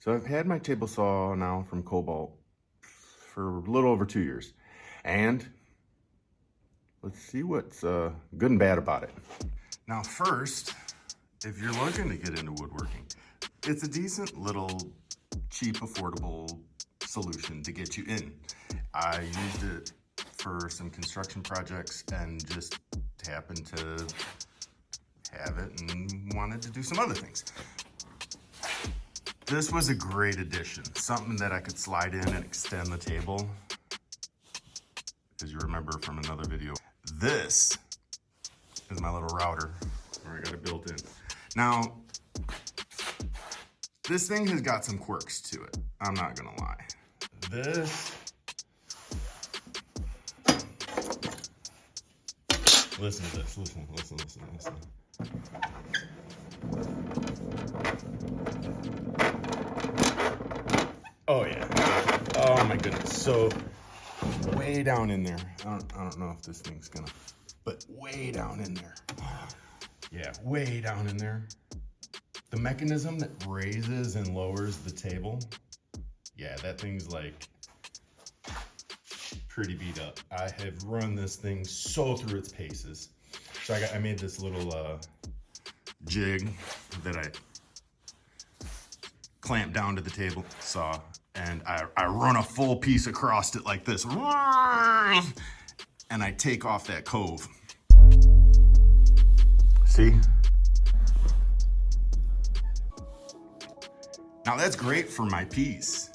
So I've had my table saw now from Cobalt for a little over 2 years. And let's see what's good and bad about it. Now first, if you're looking to get into woodworking, it's a decent little cheap, affordable solution to get you in. I used it for some construction projects and just happened to have it and wanted to do some other things. This was a great addition, something that I could slide in and extend the table. As you remember from another video, this is my little router where I got it built in. Now, this thing has got some quirks to it, I'm not gonna lie. Listen to this, listen. Oh yeah, oh my goodness. So way down in there, I don't know if this thing's gonna, but way down in there. Yeah, way down in there. The mechanism that raises and lowers the table, yeah, that thing's like pretty beat up. I have run this thing so through its paces. So I made this little jig that I clamp down to the table saw, and I run a full piece across it like this, and I take off that cove. See? Now that's great for my piece,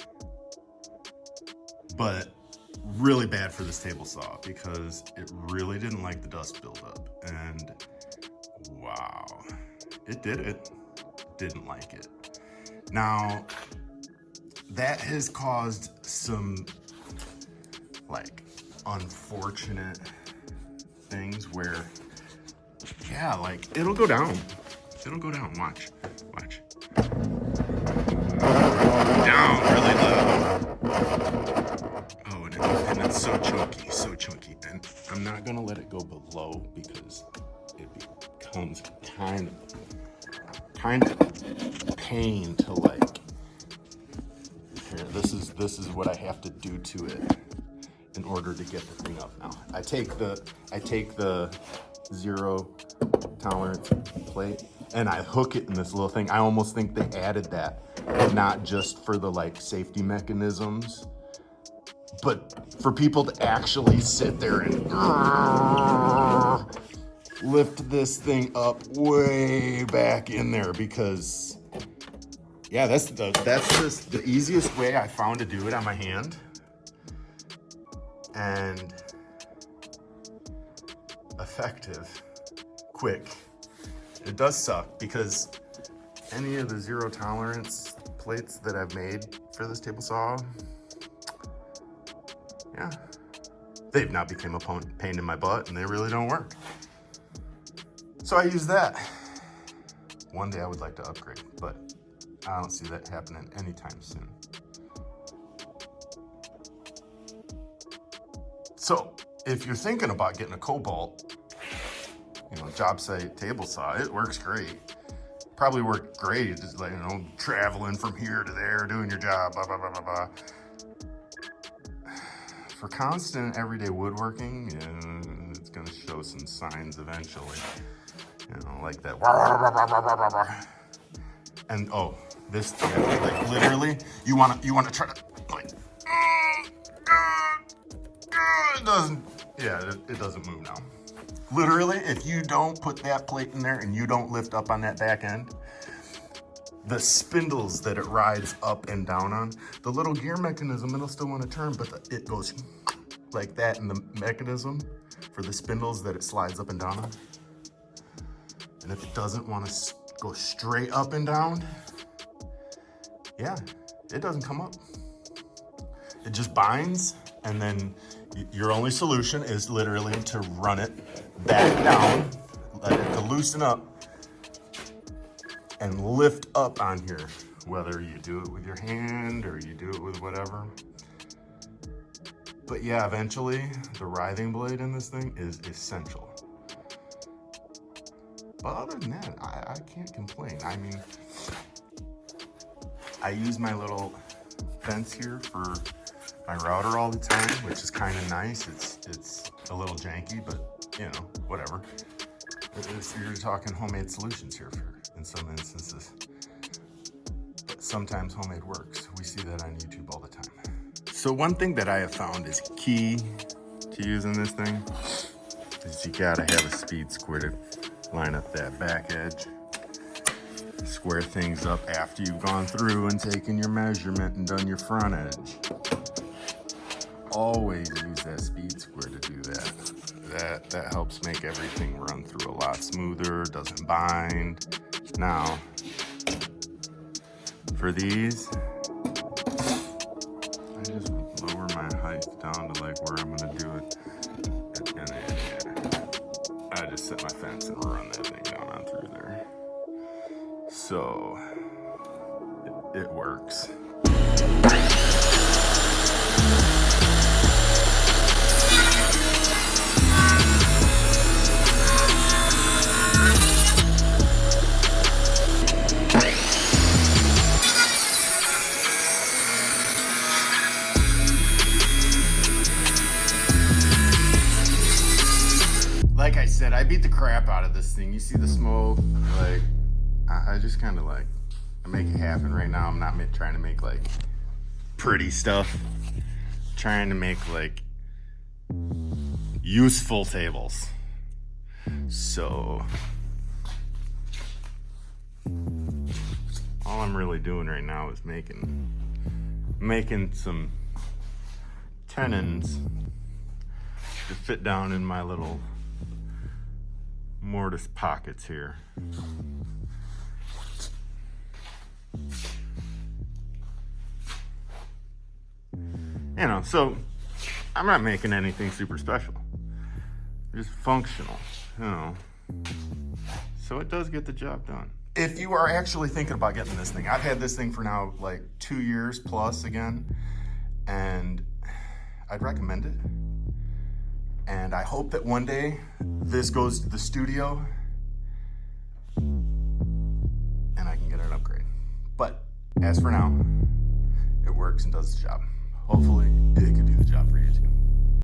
but really bad for this table saw because it really didn't like the dust buildup. And wow, it did it. Didn't like it. Now, that has caused some like unfortunate things where, yeah, like it'll go down. It'll go down, watch. Down really low. Oh, and it's so chunky. And I'm not gonna let it go below because it becomes kind of pain to like, here, this is what I have to do to it in order to get the thing up. Now, I take the zero tolerance plate and I hook it in this little thing. I almost think they added that, not just for the like safety mechanisms, but for people to actually sit there and lift this thing up way back in there, because yeah, that's just the easiest way I found to do it on my hand. And effective, quick. It does suck because any of the zero tolerance plates that I've made for this table saw, yeah, they've now become a pain in my butt and they really don't work. So I use that. One day I would like to upgrade, but I don't see that happening anytime soon. So if you're thinking about getting a Cobalt, job site table saw, it works great. Probably worked great, just like, traveling from here to there, doing your job, blah, blah, blah, blah, blah. For constant everyday woodworking, it's gonna show some signs eventually. Like that. And oh, this, like literally, you wanna try to like, it doesn't move now. Literally, if you don't put that plate in there and you don't lift up on that back end, the spindles that it rides up and down on, the little gear mechanism, it'll still want to turn, but it goes like that in the mechanism for the spindles that it slides up and down on. And if it doesn't want to go straight up and down, yeah, it doesn't come up. It just binds, and then your only solution is literally to run it back down, let it to loosen up, and lift up on here, whether you do it with your hand or you do it with whatever. But yeah, eventually, the writhing blade in this thing is essential. But other than that, I can't complain. I mean, I use my little fence here for my router all the time, which is kind of nice. It's a little janky, but you know, whatever. You're talking homemade solutions here in some instances. But sometimes homemade works. We see that on YouTube all the time. So one thing that I have found is key to using this thing is you gotta have a speed square to line up that back edge. Square things up after you've gone through and taken your measurement and done your front edge. Always use that speed square to do that. That helps make everything run through a lot smoother, doesn't bind. Now, for these, I just lower my height down to like where I'm gonna do it. And then I just set my fence and run that thing down on through there. So, it works. Like I said, I beat the crap out of this thing. You see the smoke? Like, I just kind of like, I make it happen right now. I'm not trying to make like pretty stuff. I'm trying to make like useful tables. So, all I'm really doing right now is making some tenons to fit down in my little mortise pockets here. You know, so I'm not making anything super special. Just functional, you know. So it does get the job done. If you are actually thinking about getting this thing, I've had this thing for now like 2 years plus again, and I'd recommend it. And I hope that one day this goes to the studio and I can get an upgrade. But as for now, it works and does the job. Hopefully it can do the job for you too.